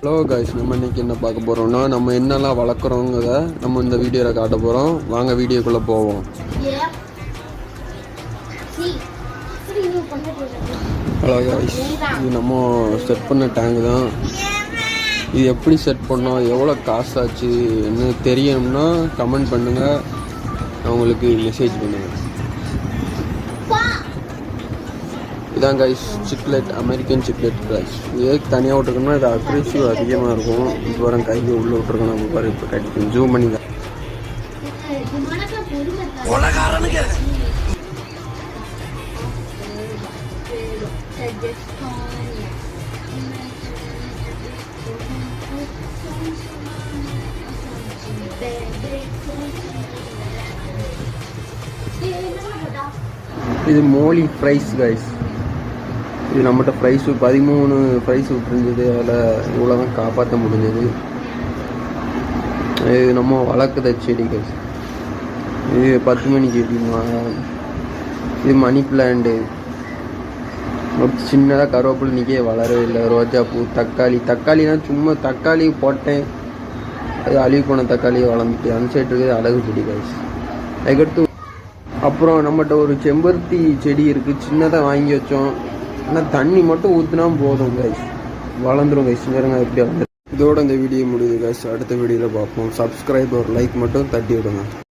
Hello guys, நம்ம இன்றைக்கி என்ன பார்க்க போகிறோம்னா நம்ம என்னெல்லாம் வளர்க்குறோங்கிறத நம்ம இந்த வீடியோவில் காட்ட போகிறோம். வாங்க வீடியோக்குள்ளே போவோம். ஹலோ கைஸ், இது நம்ம செட் பண்ண டேங்க் தான். இது எப்படி செட் பண்ணோம், எவ்வளோ காசு ஆச்சு என்ன தெரியணும்னா கமெண்ட் பண்ணுங்கள், நான் உங்களுக்கு மெசேஜ் பண்ணுவேன். இதான் guys cichlid, American cichlid guys. இதுக்கு தனியாக விட்டுருக்கோம்னா இது அக்ரெசிவ் அதிகமாக இருக்கும். இப்போ வர கையில் உள்ளே விட்டுருக்கோம். நம்ம பாரு இப்போ கிடைக்கும், ஜூம் பண்ணி தான் இது மோலி ஃப்ரைஸ் கைஸ். இது நம்மகிட்ட ப்ரைஸு 13 ப்ரைஸ் விட்டுருந்தது. அதில் இவ்வளோ தான் காப்பாற்ற முடிஞ்சது. இது நம்ம வளர்க்குற செடிகள். இது 10 மணி செடி. இது மணி பிளான்ட்டு. சின்னதாக கருவேப்பிலை நிற்க வளரவே இல்லை. ரோஜாப்பூ, தக்காளினா சும்மா தக்காளி போட்டேன், அது அழிவு போன தக்காளியை வளர்ந்துட்டு அந்த சைடு இருக்குது அழகு செடி கைஸ். அதுக்கடுத்து அப்புறம் நம்மகிட்ட ஒரு செம்பருத்தி செடி இருக்குது, சின்னதாக வாங்கி வச்சோம். ஆனால் தண்ணி மட்டும் ஊற்றினா போதும் கைஸ், வளர்ந்துடும் கைஸ். நேரங்க எப்படி வளர்ந்து. இதோட இந்த வீடியோ முடியுது கைஸ். அடுத்த வீடியோவில் பார்ப்போம். சப்ஸ்கிரைப் ஒரு லைக் மட்டும் தட்டி விடுங்க.